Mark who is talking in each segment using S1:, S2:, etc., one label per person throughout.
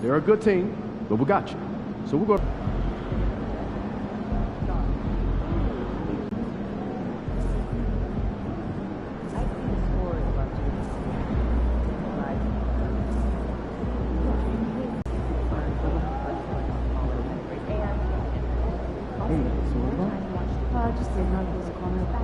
S1: They're a good team, but we got you. So we're going to...
S2: Just say no, there's a corner back.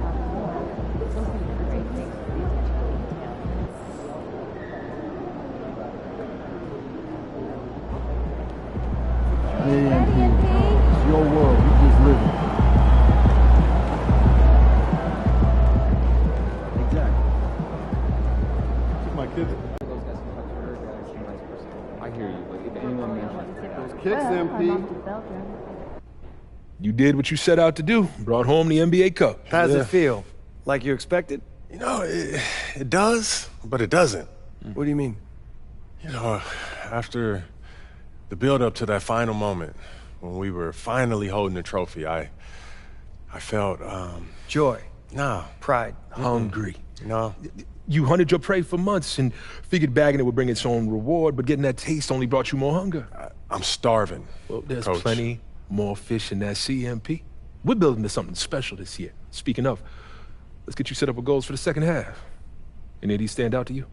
S1: JMG, it's your world. You just live it. Exactly. Took my kids.
S3: I hear you, but if anyone mentions
S1: Those kicks, MP.
S4: You did what you set out to do. Brought home the NBA Cup.
S5: How's it feel? Like you expected?
S6: You know, it does, but it doesn't.
S5: What do you mean?
S6: You know, after the build-up to that final moment, when we were finally holding the trophy, I felt,
S5: Joy.
S6: nah.
S5: Pride.
S4: Hungry.
S6: No.
S4: You hunted your prey for months and figured bagging it would bring its own reward, but getting that taste only brought you more hunger.
S6: I'm starving.
S4: Well, there's
S6: Coach.
S4: plenty more fish in that CMP. We're building to something special this year. Speaking of, let's get you set up with goals for the second half. Any of these stand out to you?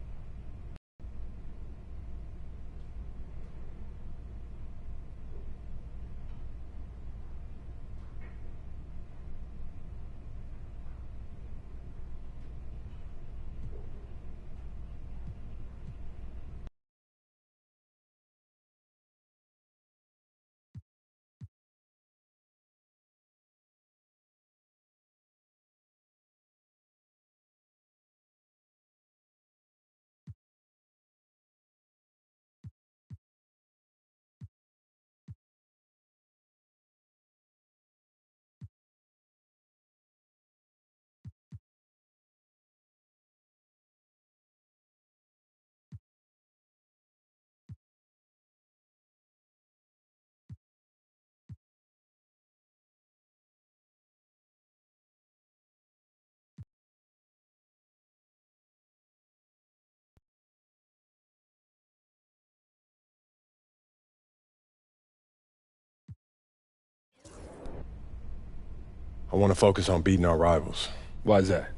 S6: I want to focus on beating our rivals.
S4: Why is that?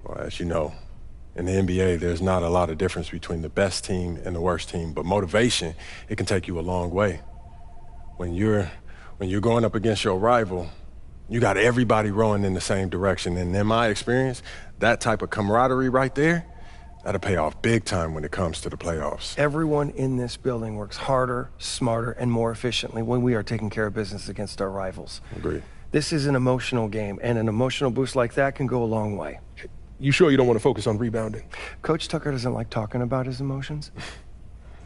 S6: Well, as you know, in the NBA, there's not a lot of difference between the best team and the worst team, but motivation, it can take you a long way. When you're going up against your rival, you got everybody rowing in the same direction. And in my experience, that type of camaraderie right there, that'll pay off big time when it comes to the playoffs.
S5: Everyone in this building works harder, smarter, and more efficiently when we are taking care of business against our rivals.
S6: Agreed.
S5: This is an emotional game, and an emotional boost like that can go a long way.
S4: You sure you don't want to focus on rebounding?
S5: Coach Tucker doesn't like talking about his emotions.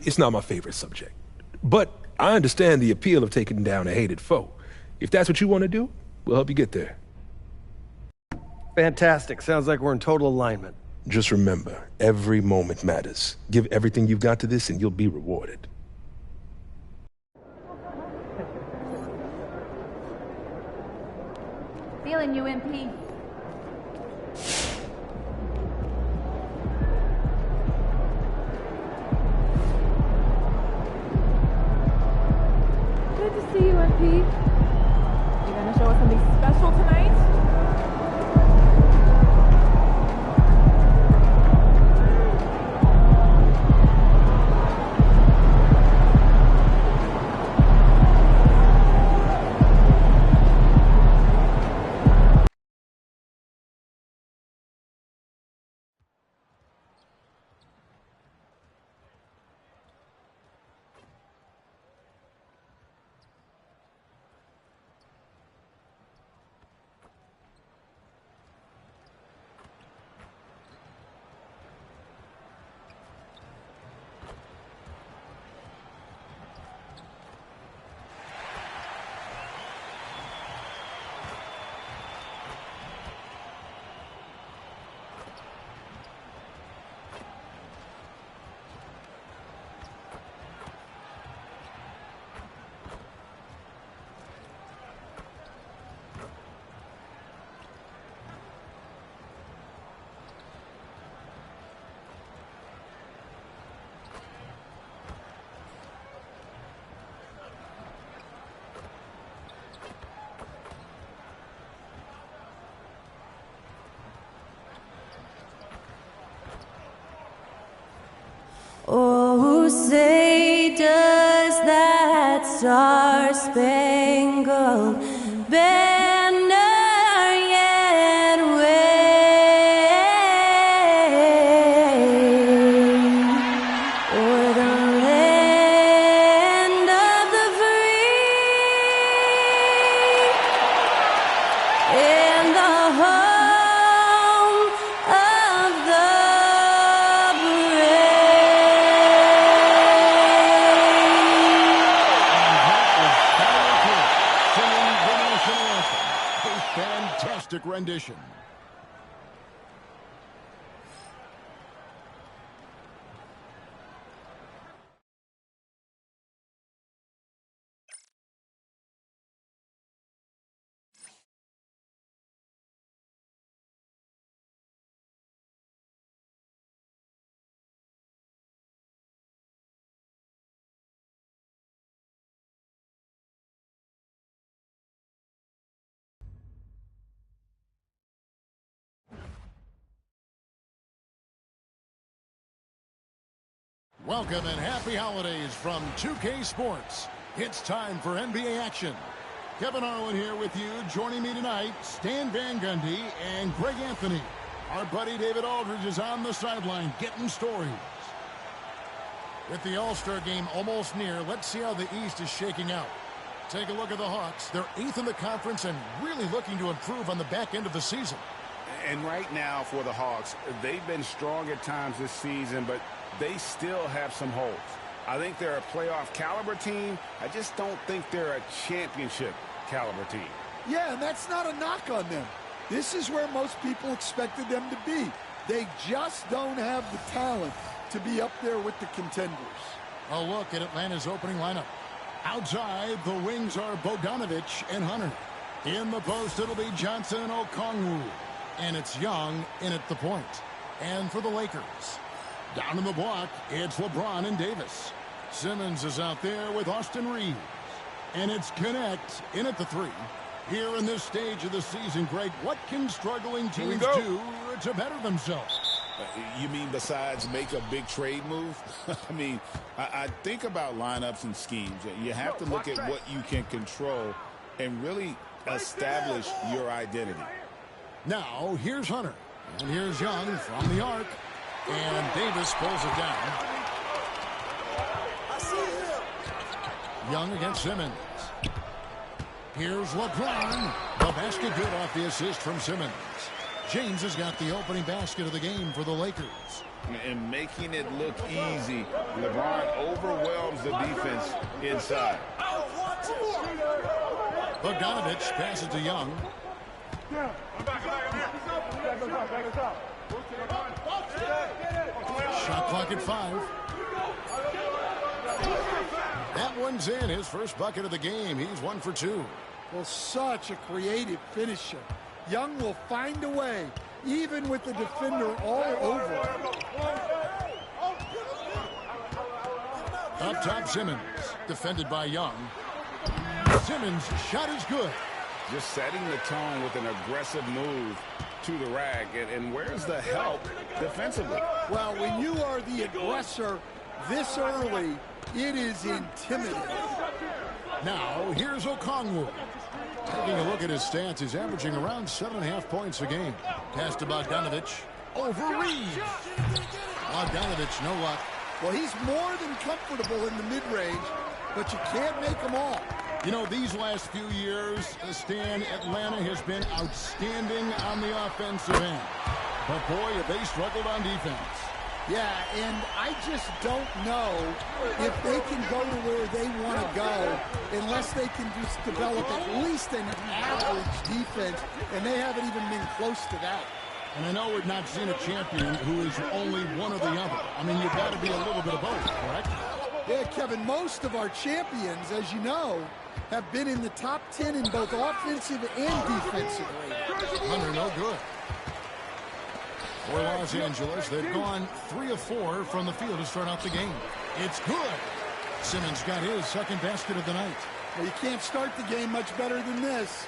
S4: It's not my favorite subject. But I understand the appeal of taking down a hated foe. If that's what you want to do, we'll help you get there.
S5: Fantastic. Sounds like we're in total alignment.
S4: Just remember, every moment matters. Give everything you've got to this and you'll be rewarded.
S2: Feeling you, MP.
S7: Good to see you, MP. You gonna show us something special tonight?
S8: say, does that star-spangled banner yet wave o'er the land of the free and the home of the
S9: A fantastic rendition. Welcome and happy holidays from 2K Sports. It's time for NBA action. Kevin Harlan here with you. Joining me tonight, Stan Van Gundy and Greg Anthony. Our buddy David Aldridge is on the sideline getting stories. With the All-Star game almost near, let's see how the East is shaking out. Take a look at the Hawks. They're 8th in the conference and really looking to improve on the back end of the season.
S10: And right now for the Hawks, they've been strong at times this season, but they still have some holes. I think they're a playoff caliber team. I just don't think they're a championship caliber team.
S11: Yeah, and that's not a knock on them. This is where most people expected them to be. They just don't have the talent to be up there with the contenders.
S9: A look at Atlanta's opening lineup. Outside, the wings are Bogdanovich and Hunter. In the post, it'll be Johnson and Okongwu. And it's Young in at the point. And for the Lakers, down in the block, it's LeBron and Davis. Simmons is out there with Austin Reeves. And it's Connect in at the 3. Here in this stage of the season, Greg, what can struggling teams do to better themselves?
S10: You mean besides make a big trade move? I mean, I think about lineups and schemes. You have to look at what you can control and really establish your identity.
S9: Now, here's Hunter. And here's Young from the arc. And Davis pulls it down. Young against Simmons. Here's LeBron. The basket good off the assist from Simmons. James has got the opening basket of the game for the Lakers.
S10: And making it look easy, LeBron overwhelms the defense inside.
S9: Bogdanovich passes to Young. Shot clock at 5. That one's in. His first bucket of the game. He's 1 for 2.
S11: Well, such a creative finisher. Young will find a way, even with the defender all over.
S9: Up top, Simmons. Defended by Young. Simmons' shot is good.
S10: Just setting the tone with an aggressive move to the rack. And where's the help defensively?
S11: Well, when you are the aggressor this early, it is intimidating.
S9: Now, here's Okongwu. Taking a look at his stats, he's averaging around 7.5 points a game. Pass to Bogdanovich. Over Reeves. Bogdanovich, no luck.
S11: Well, he's more than comfortable in the mid-range, but you can't make them all.
S9: You know, these last few years, Stan, Atlanta has been outstanding on the offensive end. But, boy, have they struggled on defense.
S11: Yeah, and I just don't know if they can go to where they want to go unless they can just develop at least an average defense, and they haven't even been close to that.
S9: And I know we've not seen a champion who is only one or the other. I mean, you've got to be a little bit of both, correct?
S11: Yeah, Kevin, most of our champions, as you know, have been in the top 10 in both offensive and defensive rating.
S9: Hunter, no good. For Los Angeles, they've gone 3 of 4 from the field to start out the game. It's good. Simmons got his second basket of the night.
S11: Well, you can't start the game much better than this.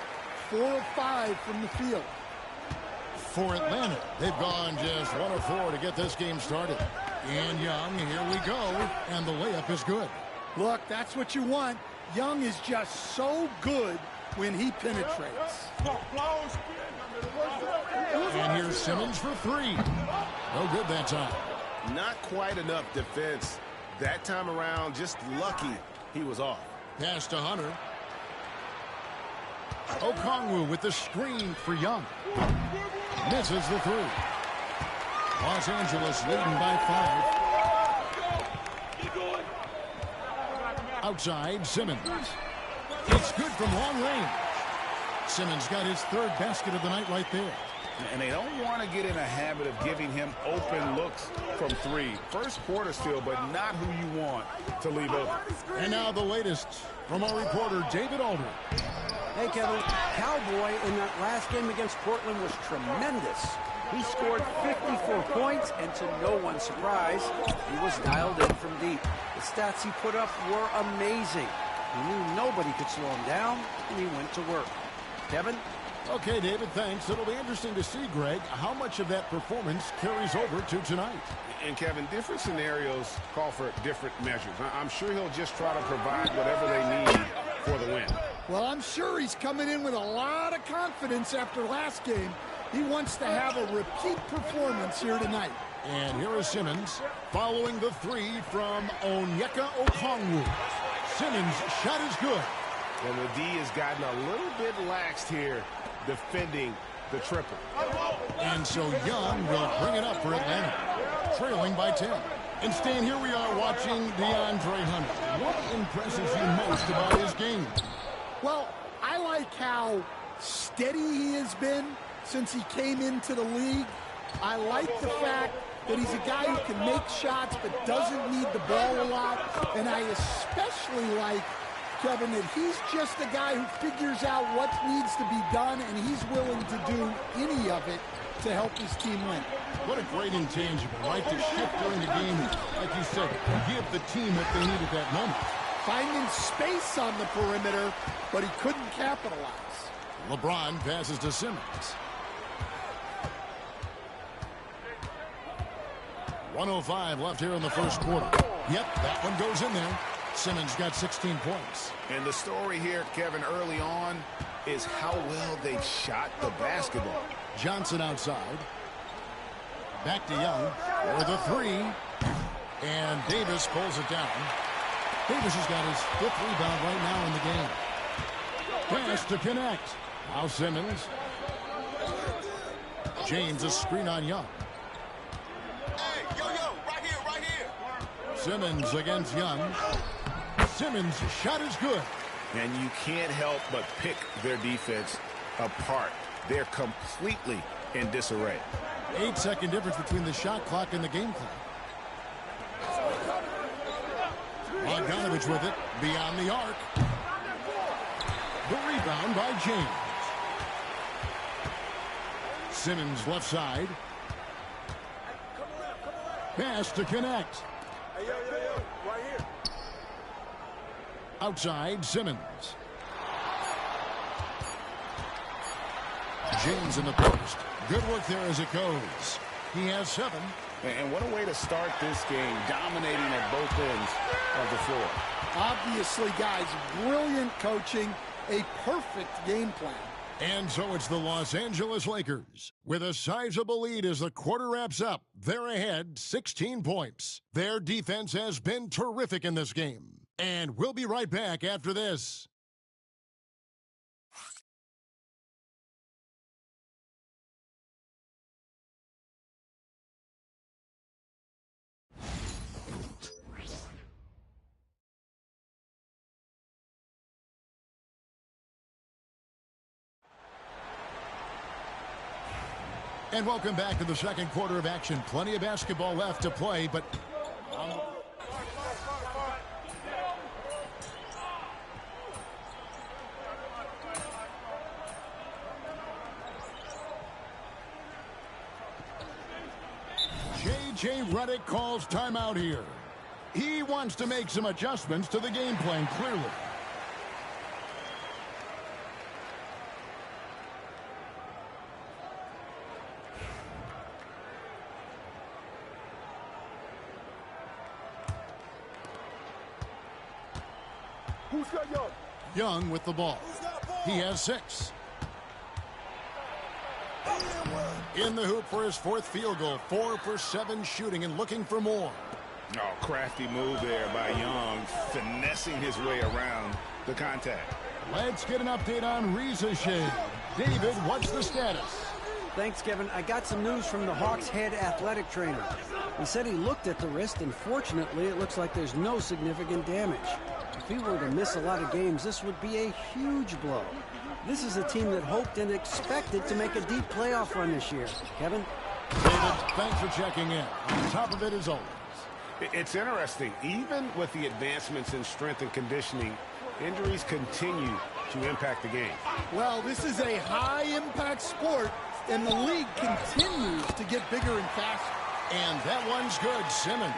S11: 4 of 5 from the field.
S9: For Atlanta, they've gone just 1 of 4 to get this game started. And Young, here we go. And the layup is good.
S11: Look, that's what you want. Young is just so good when he penetrates.
S9: And here's Simmons for three. No good that time.
S10: Not quite enough defense. That time around, just lucky he was off.
S9: Pass to Hunter. Okongwu with the screen for Young. Misses the three. Los Angeles leading by 5. Outside, Simmons. It's good from long range. Simmons got his third basket of the night right there.
S10: And they don't want to get in a habit of giving him open looks from three. First quarter still, but not who you want to leave open.
S9: And now the latest from our reporter, David Aldridge.
S12: Hey, Kevin. Cowboy in that last game against Portland was tremendous. He scored 54 points, and to no one's surprise, he was dialed in from deep. The stats he put up were amazing. He knew nobody could slow him down, and he went to work. Kevin?
S9: Okay, David, thanks. It'll be interesting to see, Greg, how much of that performance carries over to tonight.
S10: And, Kevin, different scenarios call for different measures. I'm sure he'll just try to provide whatever they need for the win.
S11: Well, I'm sure he's coming in with a lot of confidence after last game. He wants to have a repeat performance here tonight.
S9: And here is Simmons following the three from Onyeka Okongwu. Simmons' shot is good.
S10: And the D has gotten a little bit laxed here defending the triple.
S9: And so Young will bring it up for Atlanta, trailing by 10. And Stan, here we are watching DeAndre Hunter. What impresses you most about his game?
S11: Well, I like how steady he has been since he came into the league. I like the fact that he's a guy who can make shots but doesn't need the ball a lot. And I especially like, Kevin, that he's just a guy who figures out what needs to be done, and he's willing to do any of it to help his team win.
S9: What a great intangible, right? To shift during the game, like you said, give the team what they need at that moment.
S11: Finding space on the perimeter, but he couldn't capitalize.
S9: LeBron passes to Simmons. 1:05 left here in the first quarter. Yep, that one goes in there. Simmons got 16 points.
S10: And the story here, Kevin, early on is how well they shot the basketball.
S9: Johnson outside. Back to Young for the three. And Davis pulls it down. Davis has got his 5th rebound right now in the game. Pass to connect. Now Simmons. James a screen on Young.
S10: Hey, yo, right here.
S9: Simmons against Young. Simmons' shot is good.
S10: And you can't help but pick their defense apart. They're completely in disarray.
S9: 8-second difference between the shot clock and the game clock. Bogdanovich with it, beyond the arc. The rebound by James. Simmons left side. Pass to connect.
S12: Right here.
S9: Outside, Simmons. James in the post. Good work there as it goes. He has 7.
S10: And what a way to start this game, dominating at both ends of the floor.
S11: Obviously, guys, brilliant coaching, a perfect game plan.
S9: And so it's the Los Angeles Lakers with a sizable lead as the quarter wraps up. They're ahead 16 points. Their defense has been terrific in this game. And we'll be right back after this. And welcome back to the second quarter of action. Plenty of basketball left to play, but J.J. Redick calls timeout here. He wants to make some adjustments to the game plan, clearly. Who's got Young? Young with the ball. He has 6. In the hoop for his 4th field goal. 4 for 7 shooting and looking for more.
S10: Oh, crafty move there by Young, finessing his way around the contact.
S9: Let's get an update on Riza Shade. David, what's the status?
S12: Thanks, Kevin. I got some news from the Hawks' head athletic trainer. He said he looked at the wrist, and fortunately, it looks like there's no significant damage. If he were to miss a lot of games, this would be a huge blow. This is a team that hoped and expected to make a deep playoff run this year. Kevin?
S9: David, thanks for checking in. On top of it as always.
S10: It's interesting. Even with the advancements in strength and conditioning, injuries continue to impact the game.
S11: Well, this is a high-impact sport, and the league continues to get bigger and faster.
S9: And that one's good, Simmons.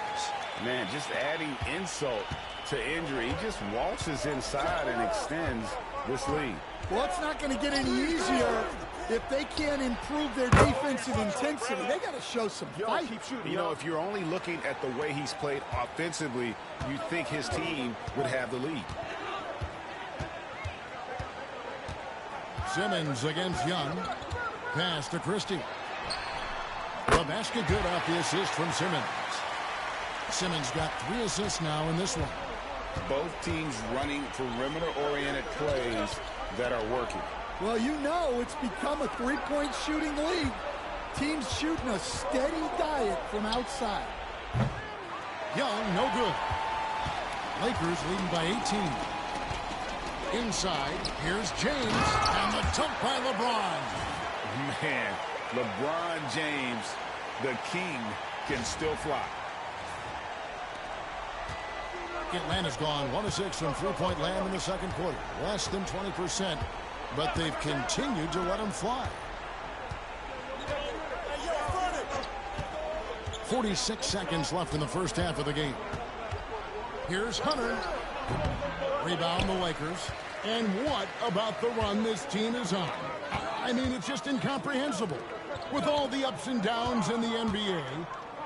S10: Man, just adding insult to injury. He just waltzes inside and extends this lead.
S11: Well, it's not going to get any easier if they can't improve their defensive intensity. They got to show some fight.
S10: You know, if you're only looking at the way he's played offensively, you'd think his team would have the lead.
S9: Simmons against Young. Pass to Christie. The basket good off the assist from Simmons. Simmons got 3 assists now in this one.
S10: Both teams running perimeter-oriented plays that are working.
S11: Well, you know it's become a three-point shooting league. Teams shooting a steady diet from outside.
S9: Young, no good. Lakers leading by 18. Inside, here's James, and the dunk by LeBron.
S10: Man, LeBron James, the king, can still fly.
S9: Atlanta's gone 1 of 6 from three-point land in the second quarter. Less than 20%, but they've continued to let them fly. 46 seconds left in the first half of the game. Here's Hunter. Rebound the Lakers. And what about the run this team is on? I mean, it's just incomprehensible. With all the ups and downs in the NBA,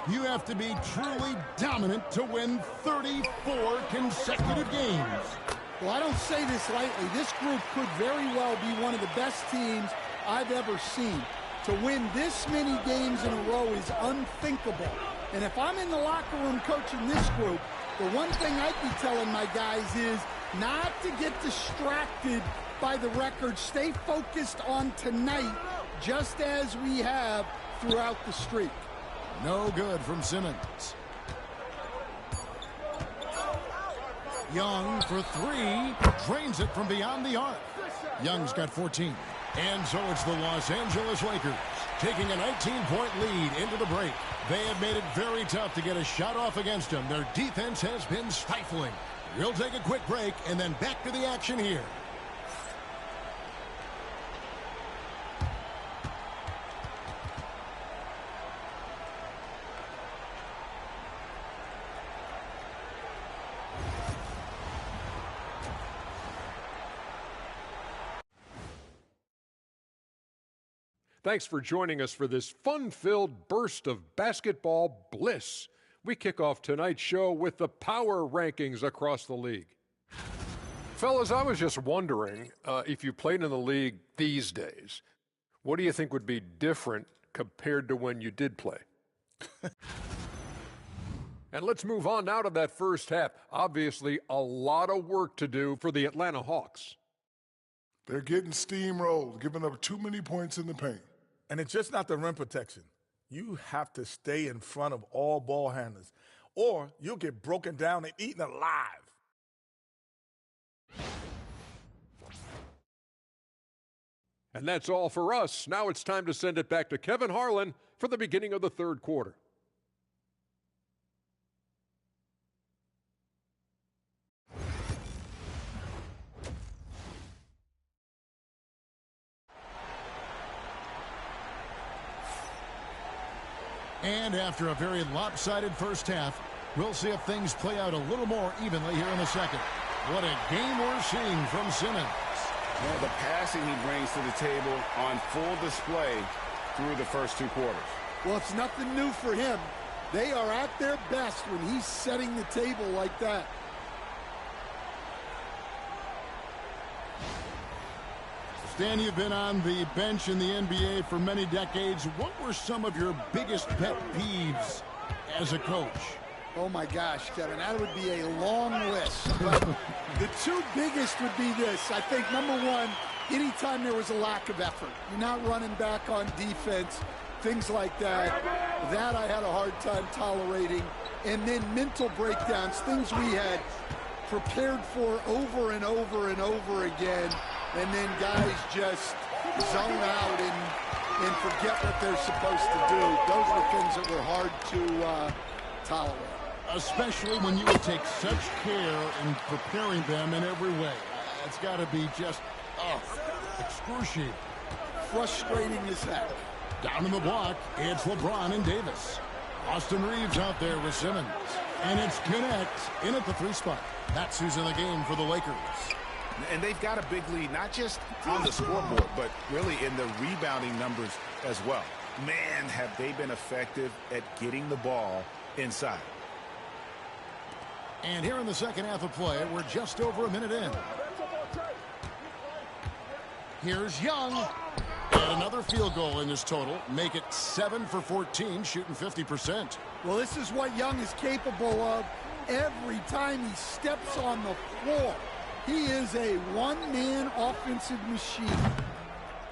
S9: you have to be truly dominant to win 34 consecutive games.
S11: Well, I don't say this lightly. This group could very well be one of the best teams I've ever seen. To win this many games in a row is unthinkable. And if I'm in the locker room coaching this group, the one thing I'd be telling my guys is not to get distracted by the record. Stay focused on tonight, just as we have throughout the streak.
S9: No good from Simmons. Young for 3. Drains it from beyond the arc. Young's got 14. And so it's the Los Angeles Lakers taking a 19-point lead into the break. They have made it very tough to get a shot off against them. Their defense has been stifling. We'll take a quick break and then back to the action here.
S13: Thanks for joining us for this fun-filled burst of basketball bliss. We kick off tonight's show with the power rankings across the league. Fellas, I was just wondering if you played in the league these days, what do you think would be different compared to when you did play? And let's move on now to that first half. Obviously, a lot of work to do for the Atlanta Hawks.
S14: They're getting steamrolled, giving up too many points in the paint.
S15: And it's just not the rim protection. You have to stay in front of all ball handlers, or you'll get broken down and eaten alive.
S13: And that's all for us. Now it's time to send it back to Kevin Harlan for the beginning of the third quarter.
S9: And after a very lopsided first half, we'll see if things play out a little more evenly here in the second. What a game we're seeing from Simmons.
S10: Well, the passing he brings to the table on full display through the first 2 quarters.
S11: Well, it's nothing new for him. They are at their best when he's setting the table like that.
S9: Stan, you've been on the bench in the NBA for many decades. What were some of your biggest pet peeves as a coach?
S11: Oh, my gosh, Kevin, that would be a long list. But the two biggest would be this. I think, number one, anytime there was a lack of effort, you're not running back on defense, things like that, that I had a hard time tolerating. And then mental breakdowns, things we had prepared for over and over and over again, and then guys just zone out and forget what they're supposed to do. Those are the things that were hard to tolerate.
S9: Especially when you would take such care in preparing them in every way. It's got to be just excruciating.
S11: Frustrating as heck.
S9: Down in the block, it's LeBron and Davis. Austin Reeves out there with Simmons. And it's Connect in at the 3 spot. That's who's in the game for the Lakers.
S10: And they've got a big lead, not just on the scoreboard, but really in the rebounding numbers as well. Man, have they been effective at getting the ball inside.
S9: And here in the second half of play, we're just over a minute in. Here's Young. And another field goal in this total. Make it 7 for 14, shooting 50%.
S11: Well, this is what Young is capable of every time he steps on the floor. He is a one-man offensive machine.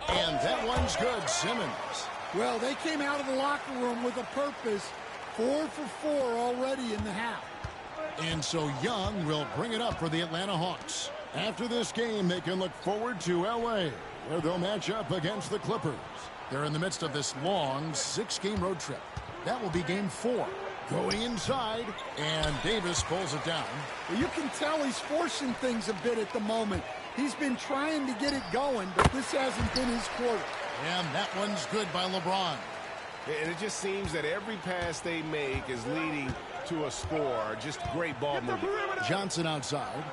S9: And that one's good, Simmons.
S11: Well, they came out of the locker room with a purpose. 4 for 4 already in the half.
S9: And so Young will bring it up for the Atlanta Hawks. After this game, they can look forward to L.A., where they'll match up against the Clippers. They're in the midst of this long 6-game road trip. That will be game 4. Going inside, and Davis pulls it down.
S11: Well, you can tell he's forcing things a bit at the moment. He's been trying to get it going, but this hasn't been his quarter.
S9: And that one's good by LeBron.
S10: And it just seems that every pass they make is leading to a score. Just great ball movement.
S9: Johnson outside.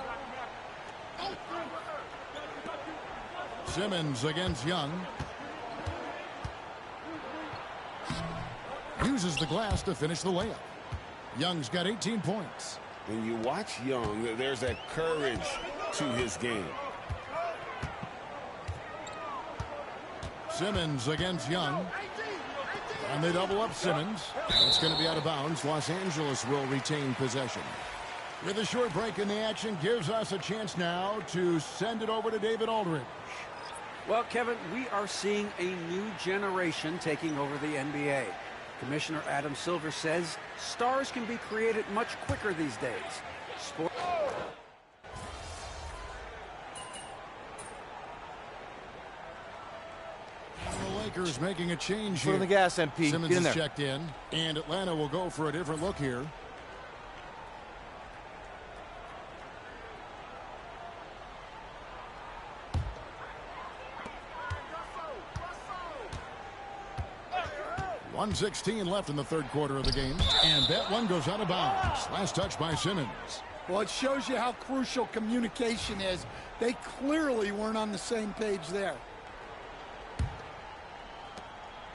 S9: Simmons against Young. Uses the glass to finish the layup. Young's got 18 points.
S10: When you watch Young, there's that courage to his game.
S9: Simmons against Young. And they double up Simmons. It's going to be out of bounds. Los Angeles will retain possession. With a short break in the action, gives us a chance now to send it over to David Aldridge.
S12: Well, Kevin, we are seeing a new generation taking over the NBA. Commissioner Adam Silver says stars can be created much quicker these days.
S9: The Lakers making a change
S5: Foot
S9: here.
S5: on the gas, MP.
S9: Simmons
S5: Get in
S9: is
S5: there.
S9: checked in, and Atlanta will go for a different look here. .116 left in the third quarter of the game, and that one goes out of bounds. Last touch by Simmons.
S11: Well, it shows you how crucial communication is. They clearly weren't on the same page there.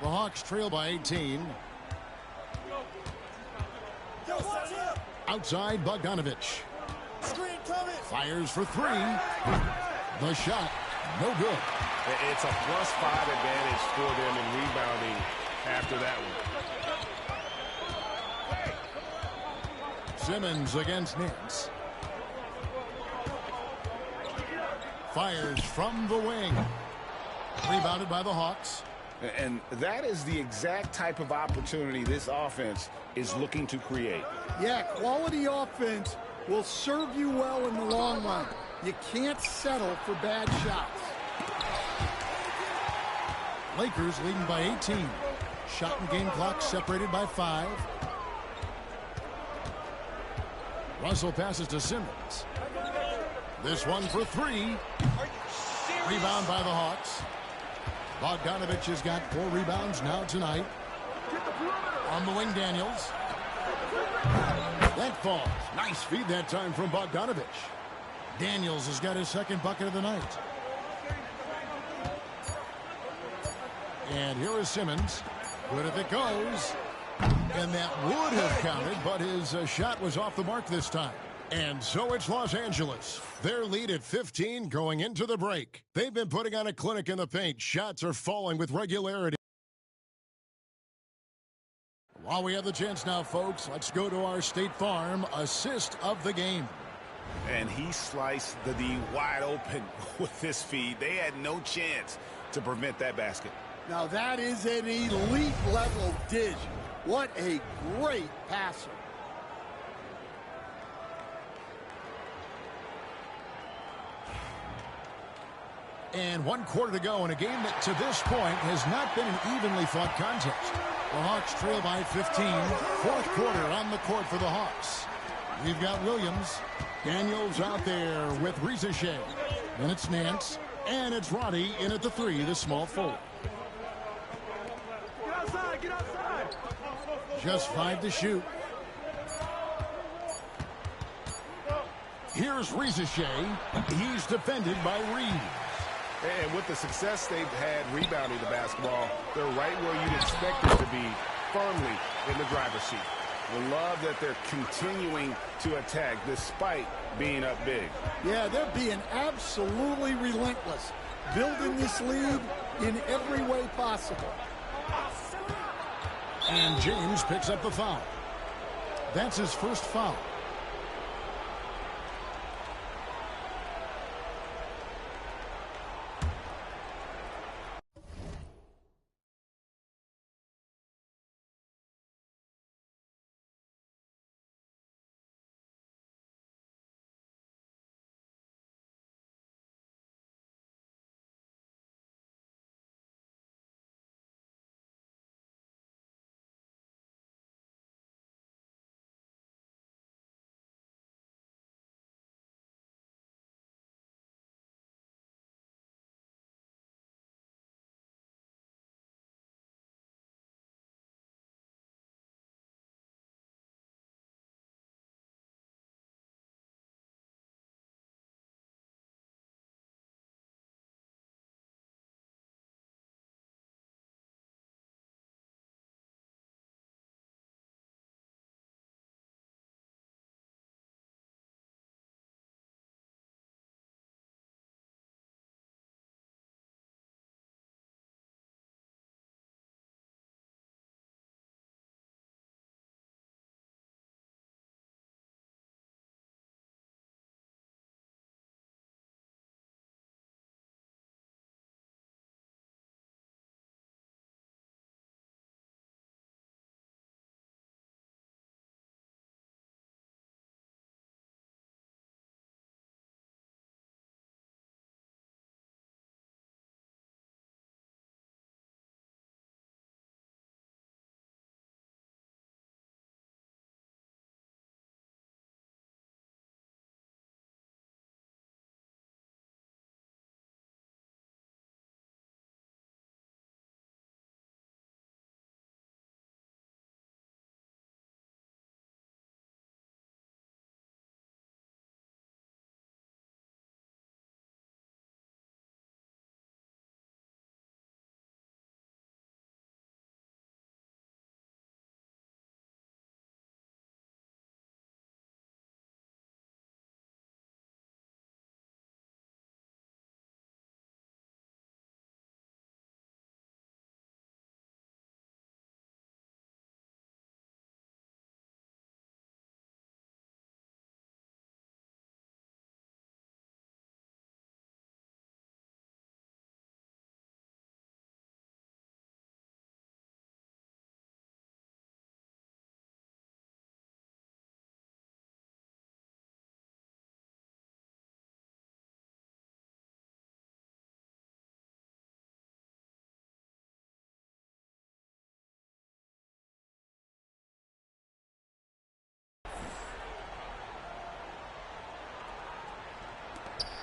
S9: The Hawks trail by 18. Outside, Bogdanovich. Fires for 3. The shot, no good.
S10: It's a +5 advantage for them in rebounding after that one.
S9: Simmons against Nance. Fires from the wing. Rebounded by the Hawks.
S10: And that is the exact type of opportunity this offense is looking to create.
S11: Yeah, quality offense will serve you well in the long run. You can't settle for bad shots.
S9: Lakers leading by 18. Shot and game clock separated by 5. Russell passes to Simmons. This one for 3. Rebound by the Hawks. Bogdanovich has got 4 rebounds now tonight. On the wing, Daniels. That falls. Nice feed that time from Bogdanovich. Daniels has got his second bucket of the night. And here is Simmons. Good if it goes. And that would have counted, but his shot was off the mark this time. And so it's Los Angeles. Their lead at 15 going into the break. They've been putting on a clinic in the paint. Shots are falling with regularity. While we have the chance now, folks, let's go to our State Farm assist of the game.
S10: And he sliced the D wide open with this feed. They had no chance to prevent that basket.
S11: Now that is an elite level dish. What a great passer.
S9: And 1 quarter to go in a game that to this point has not been an evenly fought contest. The Hawks trail by 15. 4th quarter on the court for the Hawks. We've got Williams. Daniels out there with Rizachet. Then it's Nance. And it's Roddy in at the 3, the small forward.
S16: Get outside, get outside.
S9: Just 5 to shoot. Here's Rizachet. He's defended by Reed.
S10: And with the success they've had rebounding the basketball, they're right where you'd expect them to be, firmly in the driver's seat. I love that they're continuing to attack despite being up big.
S11: Yeah, they're being absolutely relentless, building this lead in every way possible.
S9: And James picks up the foul. That's his first foul.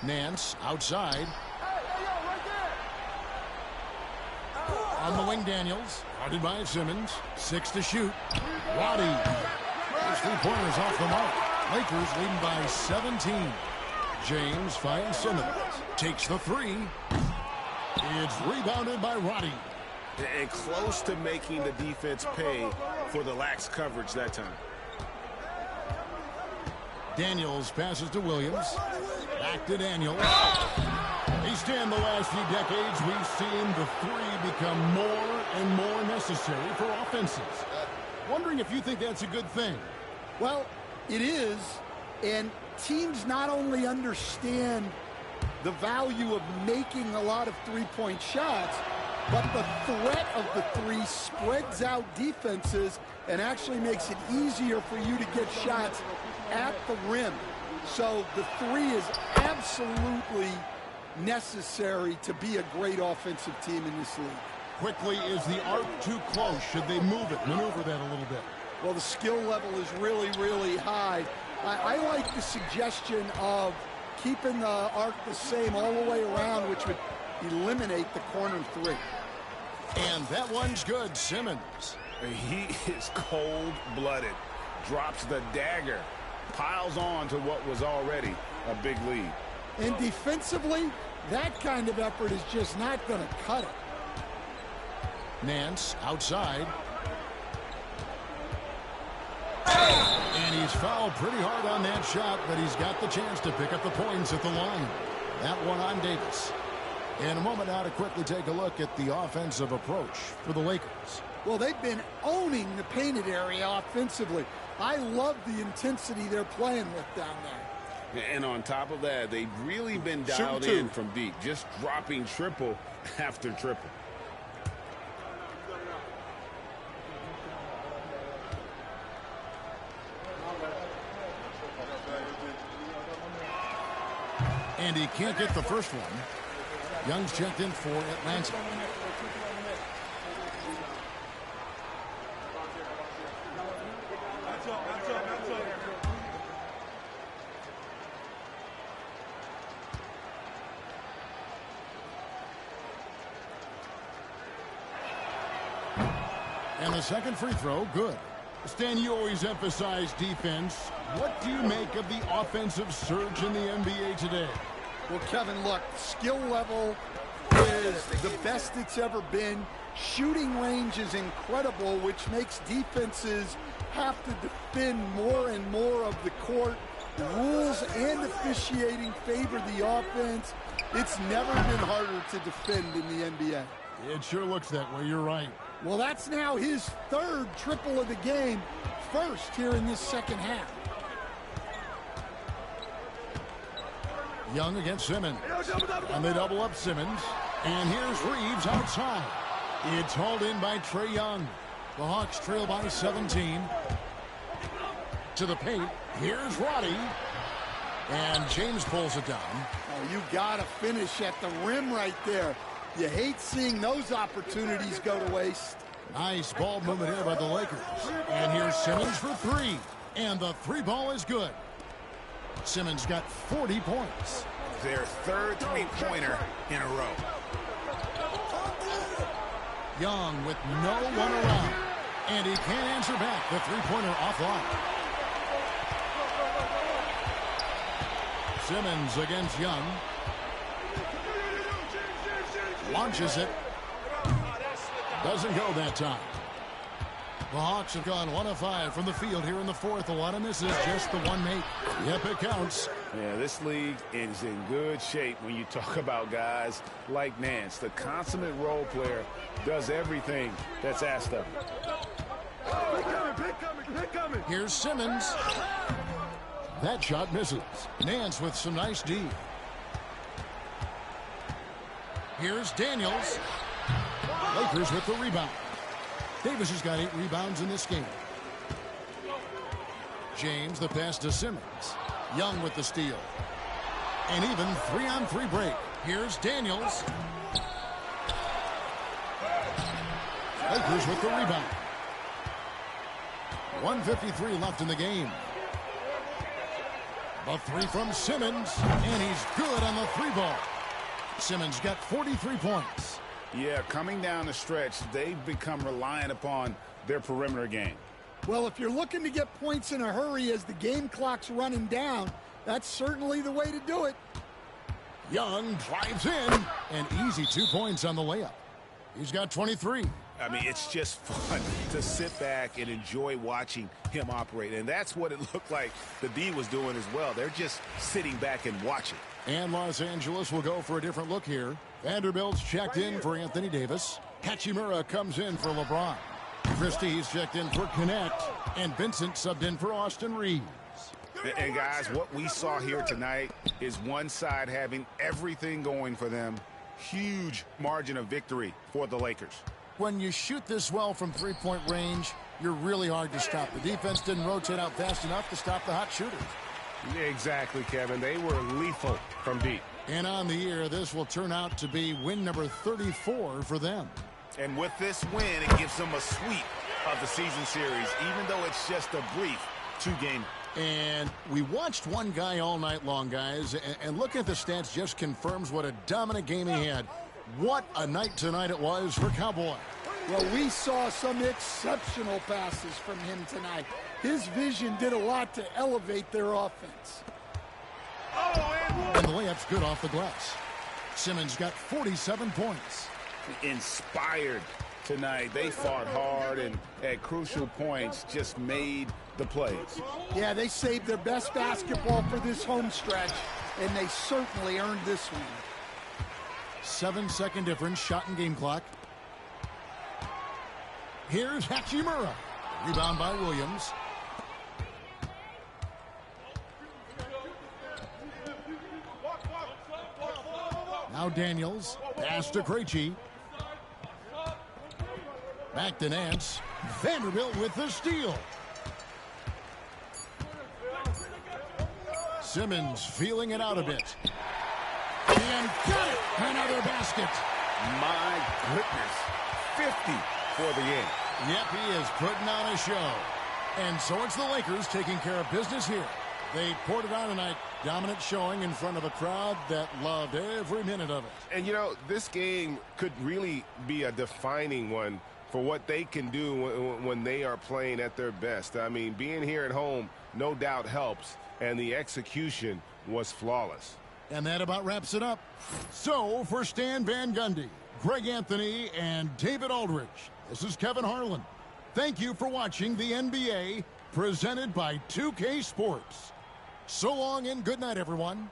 S9: Nance outside. On the wing, Daniels. Guarded by Simmons. 6 to shoot. Roddy. Those 3 pointers off the mark. Lakers leading by 17. James finds Simmons. Takes the 3. It's rebounded by Roddy.
S10: And close to making the defense pay for the lax coverage that time.
S9: Daniels passes to Williams. Back to Daniels. He's in the last few decades, we've seen the three become more and more necessary for offenses. Wondering if you think that's a good thing.
S11: Well, it is, and teams not only understand the value of making a lot of three-point shots, but the threat of the three spreads out defenses and actually makes it easier for you to get shots at the rim. So the three is absolutely necessary to be a great offensive team in this league.
S9: Quickly, is the arc too close? Should they move it, maneuver that a little bit?
S11: Well, the skill level is really, really high. I like the suggestion of keeping the arc the same all the way around, which would eliminate the corner three.
S9: And that one's good. Simmons.
S10: He is cold-blooded. Drops the dagger. Piles on to what was already a big lead.
S11: And defensively, that kind of effort is just not going to cut it.
S9: Nance outside. And he's fouled pretty hard on that shot, but he's got the chance to pick up the points at the line. That one on Davis. In a moment now to quickly take a look at the offensive approach for the Lakers.
S11: Well, they've been owning the painted area offensively. I love the intensity they're playing with down there.
S10: And on top of that, they've really been dialed in from deep, just dropping triple after triple. And he can't get the first one. Young's checked in for Atlanta. And the second free throw, good. Stan, you always emphasize defense. What do you make of the offensive surge in the NBA today?
S11: Well, Kevin, look, skill level is the best it's ever been. Shooting range is incredible, which makes defenses have to defend more and more of the court. Rules and officiating favor the offense. It's never been harder to defend in the NBA.
S9: It sure looks that way. You're right.
S11: Well, that's now his third triple of the game, first here in this second half.
S9: Young against Simmons. And they double up Simmons. And here's Reeves outside. It's hauled in by Trae Young. The Hawks trail by 17. To the paint. Here's Roddy. And James pulls it down.
S11: Oh, you got to finish at the rim right there. You hate seeing those opportunities go to waste.
S9: Nice ball movement here by the Lakers. And here's Simmons for three. And the three ball is good. Simmons got 40 points.
S10: Their third three-pointer in a row.
S9: Young with no one around. And he can't answer back. The three-pointer offline. Simmons against Young. Launches it. Doesn't go that time. The Hawks have gone 1 of 5 from the field here in the fourth. A lot of misses, just the one make. Yep, it counts.
S10: Yeah, this league is in good shape when you talk about guys like Nance. The consummate role player does everything that's asked of him.
S9: Here's Simmons. That shot misses. Nance with some nice D. Here's Daniels. Lakers with the rebound. Davis has got 8 rebounds in this game. James the pass to Simmons. Young with the steal. And even 3-on-3 break. Here's Daniels. Lakers with the rebound. 1:53 left in the game. The three from Simmons. And he's good on the three ball. Simmons got 43 points.
S10: Yeah, coming down the stretch, they've become reliant upon their perimeter game.
S11: Well, if you're looking to get points in a hurry as the game clock's running down, that's certainly the way to do it.
S9: Young drives in, and easy 2 points on the layup. He's got 23.
S10: I mean, it's just fun to sit back and enjoy watching him operate. And that's what it looked like the D was doing as well. They're just sitting back and watching.
S9: And Los Angeles will go for a different look here. Vanderbilt's checked in for Anthony Davis. Hachimura comes in for LeBron. Christie's checked in for Connect. And Vincent subbed in for Austin Reeves.
S10: And guys, what we saw here tonight is one side having everything going for them. Huge margin of victory for the Lakers.
S9: When you shoot this well from three-point range, you're really hard to stop. The defense didn't rotate out fast enough to stop the hot shooters.
S10: Exactly, Kevin. They were lethal from deep.
S9: And on the year, this will turn out to be win number 34 for them.
S10: And with this win, it gives them a sweep of the season series, even though it's just a brief two-game.
S9: And we watched one guy all night long, guys, and looking at the stats just confirms what a dominant game he had. What a night tonight it was for Cowboy.
S11: Well, we saw some exceptional passes from him tonight. His vision did a lot to elevate their offense.
S9: And the layup's good off the glass. Simmons got 47 points.
S10: Inspired tonight. They fought hard and at crucial points just made the plays.
S11: Yeah, they saved their best basketball for this home stretch, and they certainly earned this one.
S9: 7-second difference, shot and game clock. Here's Hachimura. Rebound by Williams. Now Daniels. Pass to Krejci. Back to Nance. Vanderbilt with the steal. Simmons feeling it out a bit. And got it! Another basket.
S10: My goodness. 50 for the game.
S9: Yep, he is putting on a show. And so it's the Lakers taking care of business here. They poured it on tonight. Dominant showing in front of a crowd that loved every minute of it.
S16: And, you know, this game could really be a defining one for what they can do when they are playing at their best. I mean, being here at home no doubt helps, and the execution was flawless.
S9: And that about wraps it up. So, for Stan Van Gundy, Greg Anthony, and David Aldridge, this is Kevin Harlan. Thank you for watching the NBA, presented by 2K Sports. So long and good night, everyone.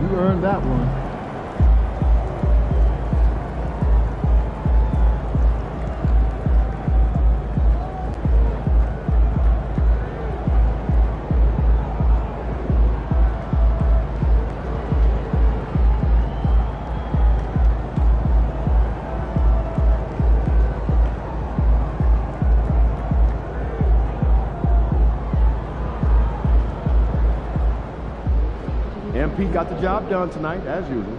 S1: You earned that one. MP got the job done tonight, as usual.